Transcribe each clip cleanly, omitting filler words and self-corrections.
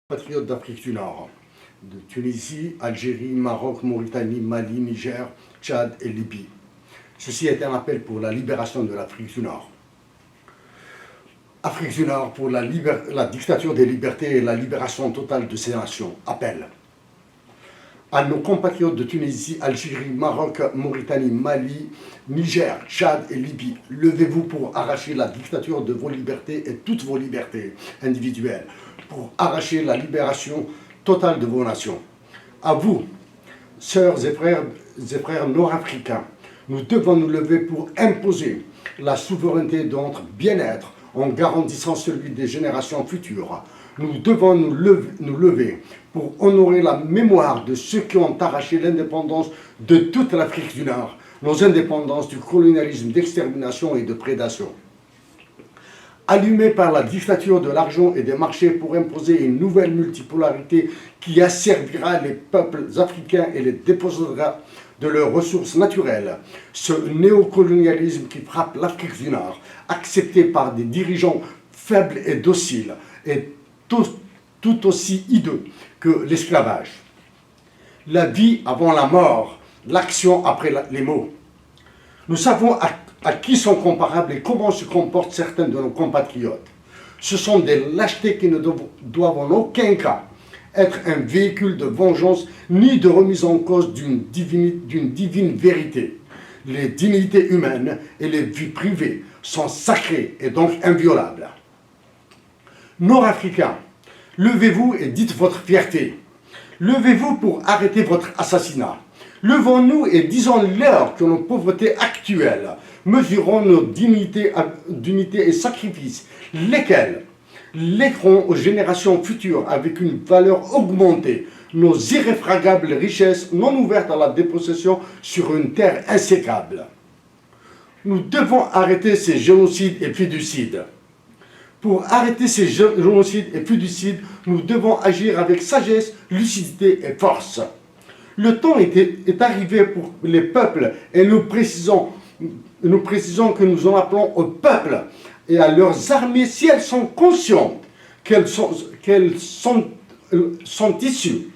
Patriotes d'Afrique du Nord, de Tunisie, Algérie, Maroc, Mauritanie, Mali, Niger, Tchad et Libye. Ceci est un appel pour la libération de l'Afrique du Nord. Afrique du Nord pour la dictature des libertés et la libération totale de ces nations. Appel à nos compatriotes de Tunisie, Algérie, Maroc, Mauritanie, Mali, Niger, Tchad et Libye. Levez-vous pour arracher la dictature de vos libertés et toutes vos libertés individuelles, pour arracher la libération totale de vos nations. À vous, sœurs et frères nord-africains, nous devons nous lever pour imposer la souveraineté de notre bien-être en garantissant celui des générations futures. Nous devons nous lever pour honorer la mémoire de ceux qui ont arraché l'indépendance de toute l'Afrique du Nord, nos indépendances du colonialisme d'extermination et de prédation. Allumés par la dictature de l'argent et des marchés pour imposer une nouvelle multipolarité qui asservira les peuples africains et les déposera de leurs ressources naturelles, ce néocolonialisme qui frappe l'Afrique du Nord, accepté par des dirigeants faibles et dociles, est tout aussi hideux que l'esclavage. La vie avant la mort, l'action après les mots. Nous savons à qui sont comparables et comment se comportent certains de nos compatriotes. Ce sont des lâchetés qui ne doivent en aucun cas être un véhicule de vengeance ni de remise en cause d'une divine vérité. Les dignités humaines et les vies privées sont sacrées et donc inviolables. Nord-Africains, levez-vous et dites votre fierté. Levez-vous pour arrêter votre assassinat. Levons-nous et disons-leur que nos pauvretés actuelles mesurons nos dignités et sacrifices, lesquels légueront aux générations futures avec une valeur augmentée nos irréfragables richesses non ouvertes à la dépossession sur une terre insécable. Nous devons arrêter ces génocides et fédicides. Pour arrêter ces génocides et fédicides, nous devons agir avec sagesse, lucidité et force. Le temps est arrivé pour les peuples et nous précisons que nous en appelons aux peuples et à leurs armées si elles sont conscientes qu'elles sont issues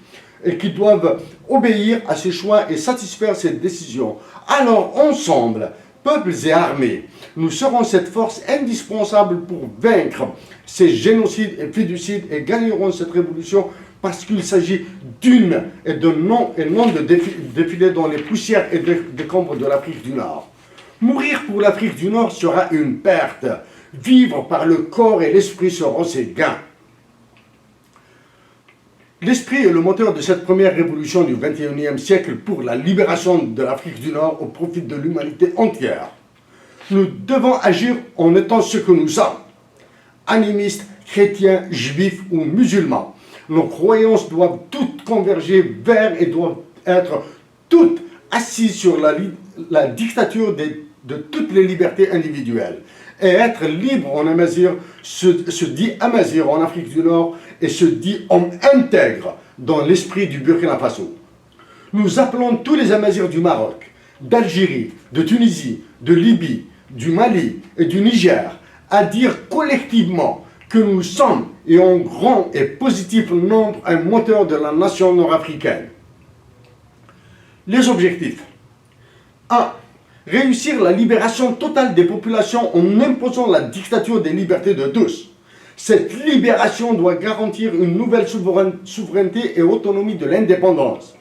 et qu'ils doivent obéir à ces choix et satisfaire ces décisions. Alors ensemble, peuples et armées, nous serons cette force indispensable pour vaincre ces génocides et fédicides et gagnerons cette révolution parce qu'il s'agit d'une et non de défiler dans les poussières et décombres de l'Afrique du Nord. Mourir pour l'Afrique du Nord sera une perte. Vivre par le corps et l'esprit seront ses gains. L'esprit est le moteur de cette première révolution du XXIe siècle pour la libération de l'Afrique du Nord au profit de l'humanité entière. Nous devons agir en étant ce que nous sommes, animistes, chrétiens, juifs ou musulmans. Nos croyances doivent toutes converger vers et doivent être toutes assises sur la dictature de toutes les libertés individuelles. Et être libre en Amazigh se dit Amazigh en Afrique du Nord et se dit homme intègre dans l'esprit du Burkina Faso. Nous appelons tous les Amazighs du Maroc, d'Algérie, de Tunisie, de Libye, du Mali et du Niger à dire collectivement que nous sommes, et en grand et positif nombre, un moteur de la nation nord-africaine. Les objectifs. 1. Réussir la libération totale des populations en imposant la dictature des libertés de tous. Cette libération doit garantir une nouvelle souveraineté et autonomie de l'indépendance.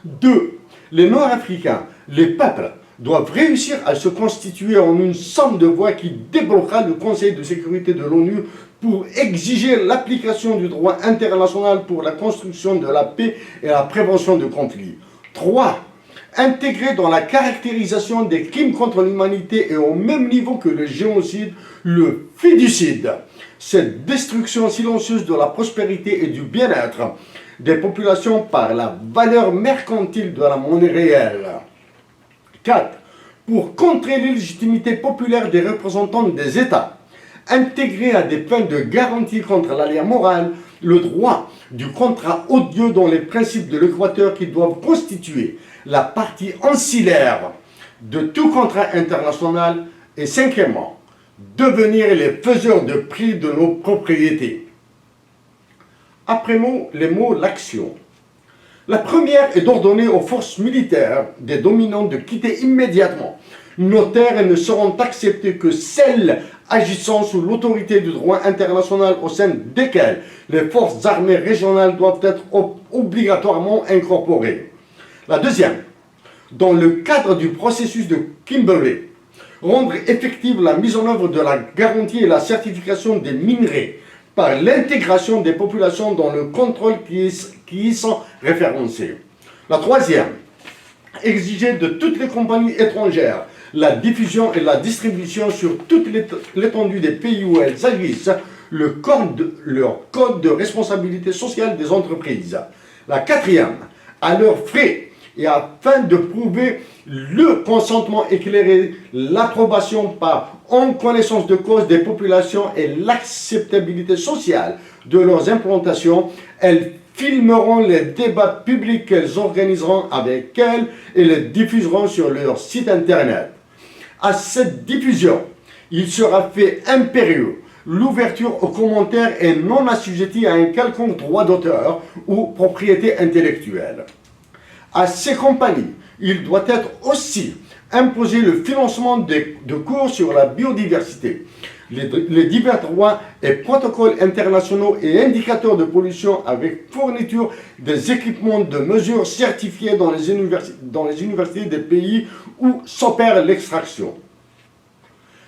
2. Les Nord-Africains, les peuples, doivent réussir à se constituer en une somme de voix qui débloquera le Conseil de sécurité de l'ONU pour exiger l'application du droit international pour la construction de la paix et la prévention de conflits. 3. Intégrer dans la caractérisation des crimes contre l'humanité et au même niveau que le génocide, le fédicide, cette destruction silencieuse de la prospérité et du bien-être des populations par la valeur mercantile de la monnaie réelle. 4. Pour contrer l'illégitimité populaire des représentants des États, intégrer à des fins de garantie contre l'aléa moral le droit du contrat odieux dans les principes de l'Équateur qui doivent constituer la partie ancillaire de tout contrat international et 5e, devenir les faiseurs de prix de nos propriétés. Après les mots, l'action. La première est d'ordonner aux forces militaires des dominants de quitter immédiatement nos terres et ne seront acceptées que celles agissant sous l'autorité du droit international au sein desquelles les forces armées régionales doivent être obligatoirement incorporées. La deuxième, dans le cadre du processus de Kimberley, rendre effective la mise en œuvre de la garantie et la certification des minerais par l'intégration des populations dans le contrôle qui y sont référencés. La troisième, exiger de toutes les compagnies étrangères la diffusion et la distribution sur toute l'étendue des pays où elles agissent leur code de responsabilité sociale des entreprises. La quatrième, à leurs frais et afin de prouver le consentement éclairé, l'approbation par en connaissance de cause des populations et l'acceptabilité sociale de leurs implantations, elles filmeront les débats publics qu'elles organiseront avec elles et les diffuseront sur leur site internet. À cette diffusion, il sera fait impérieux l'ouverture aux commentaires et non assujettie à un quelconque droit d'auteur ou propriété intellectuelle. À ces compagnies, il doit être aussi imposé le financement de cours sur la biodiversité, les divers droits et protocoles internationaux et indicateurs de pollution avec fourniture des équipements de mesure certifiés dans les universités des pays où s'opère l'extraction.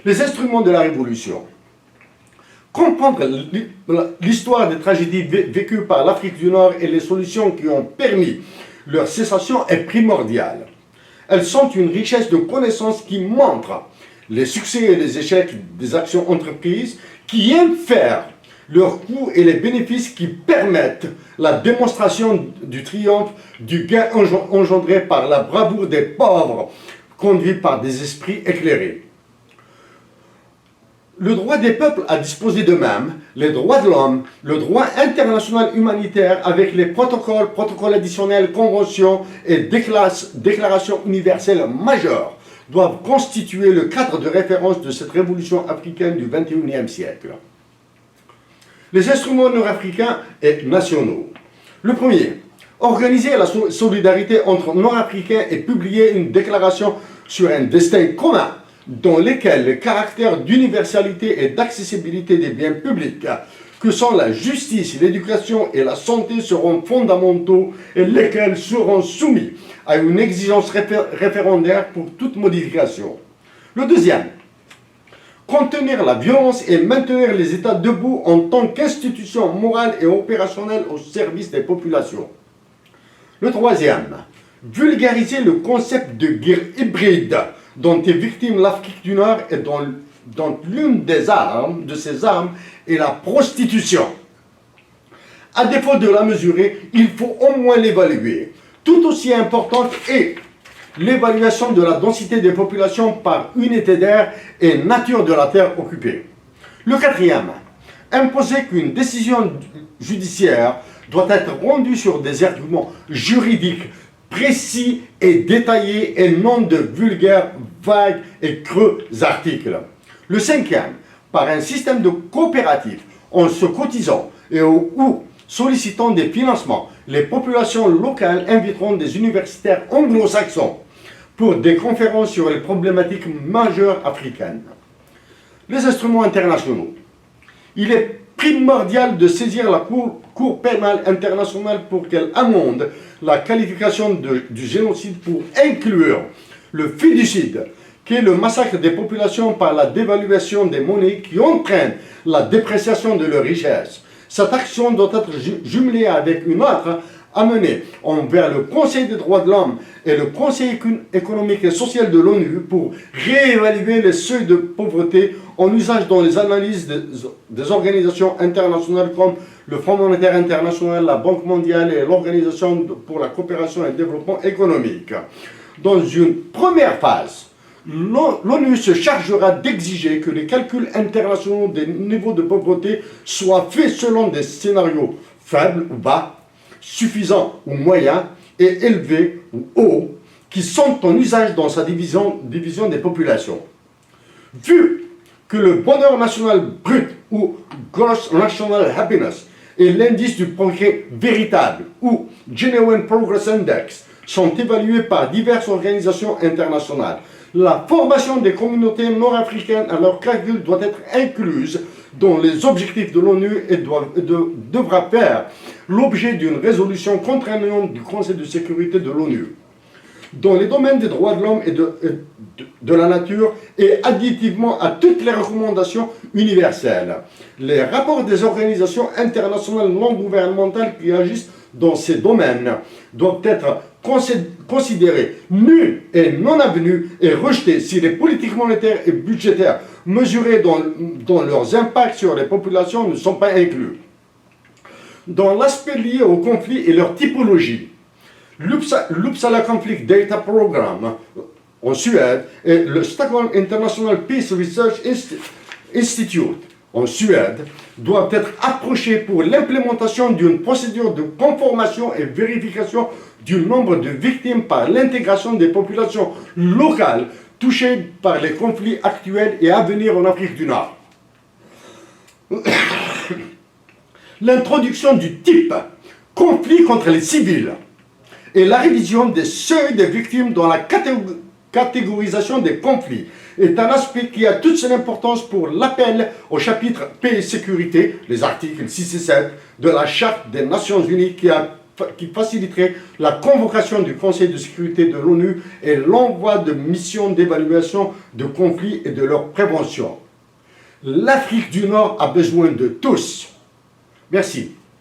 Les instruments de la Révolution. Comprendre l'histoire des tragédies vécues par l'Afrique du Nord et les solutions qui ont permis leur cessation est primordiale. Elles sont une richesse de connaissances qui montre les succès et les échecs des actions entreprises, qui infèrent leurs coûts et les bénéfices qui permettent la démonstration du triomphe du gain engendré par la bravoure des pauvres, conduits par des esprits éclairés. Le droit des peuples à disposer d'eux-mêmes, les droits de l'homme, le droit international humanitaire avec les protocoles additionnels, conventions et déclarations universelles majeures doivent constituer le cadre de référence de cette révolution africaine du XXIe siècle. Les instruments nord-africains et nationaux. Le premier, organiser la solidarité entre nord-africains et publier une déclaration sur un destin commun dans lesquels le caractère d'universalité et d'accessibilité des biens publics, que sont la justice, l'éducation et la santé, seront fondamentaux et lesquels seront soumis à une exigence référendaire pour toute modification. Le deuxième, contenir la violence et maintenir les États debout en tant qu'institution morale et opérationnelle au service des populations. Le troisième, vulgariser le concept de guerre hybride dont est victime l'Afrique du Nord et dont l'une de ses armes est la prostitution. À défaut de la mesurer, il faut au moins l'évaluer. Tout aussi importante est l'évaluation de la densité des populations par unité d'air et nature de la terre occupée. Le quatrième, imposer qu'une décision judiciaire doit être rendue sur des arguments juridiques précis et détaillés et non de vulgaires, vagues et creux articles. Le cinquième, par un système de coopérative, en se cotisant et ou sollicitant des financements, les populations locales inviteront des universitaires anglo-saxons pour des conférences sur les problématiques majeures africaines. Les instruments internationaux. Il est primordial de saisir la Cour pénale internationale pour qu'elle amende la qualification du génocide pour inclure le féticide, qui est le massacre des populations par la dévaluation des monnaies qui entraîne la dépréciation de leurs richesses. Cette action doit être jumelée avec une autre amenée envers le Conseil des droits de l'homme et le Conseil économique et social de l'ONU pour réévaluer les seuils de pauvreté en usage dans les analyses des organisations internationales comme le Fonds monétaire international, la Banque mondiale et l'Organisation pour la coopération et le développement économique. Dans une première phase, l'ONU se chargera d'exiger que les calculs internationaux des niveaux de pauvreté soient faits selon des scénarios faibles ou bas, suffisants ou moyens, et élevés ou hauts, qui sont en usage dans sa division des populations. Vu que le bonheur national brut ou gross national happiness et l'indice du progrès véritable, ou Genuine Progress Index, sont évalués par diverses organisations internationales. La formation des communautés nord-africaines à leur calcul doit être incluse dans les objectifs de l'ONU et devra faire l'objet d'une résolution contraignante du Conseil de sécurité de l'ONU. Dans les domaines des droits de l'homme et de la nature et additivement à toutes les recommandations universelles. Les rapports des organisations internationales non gouvernementales qui agissent dans ces domaines doivent être considérés nuls et non avenus et rejetés si les politiques monétaires et budgétaires mesurées dans leurs impacts sur les populations ne sont pas inclus. Dans l'aspect lié au conflit et leur typologie, l'Uppsala Conflict Data Program en Suède et le Stockholm International Peace Research Institute en Suède doivent être approchés pour l'implémentation d'une procédure de conformation et vérification du nombre de victimes par l'intégration des populations locales touchées par les conflits actuels et à venir en Afrique du Nord. L'introduction du type conflit contre les civils et la révision des seuils des victimes dans la catégorisation des conflits est un aspect qui a toute son importance pour l'appel au chapitre Paix et sécurité, les articles 6 et 7 de la Charte des Nations Unies qui faciliterait la convocation du Conseil de sécurité de l'ONU et l'envoi de missions d'évaluation de conflits et de leur prévention. L'Afrique du Nord a besoin de tous. Merci.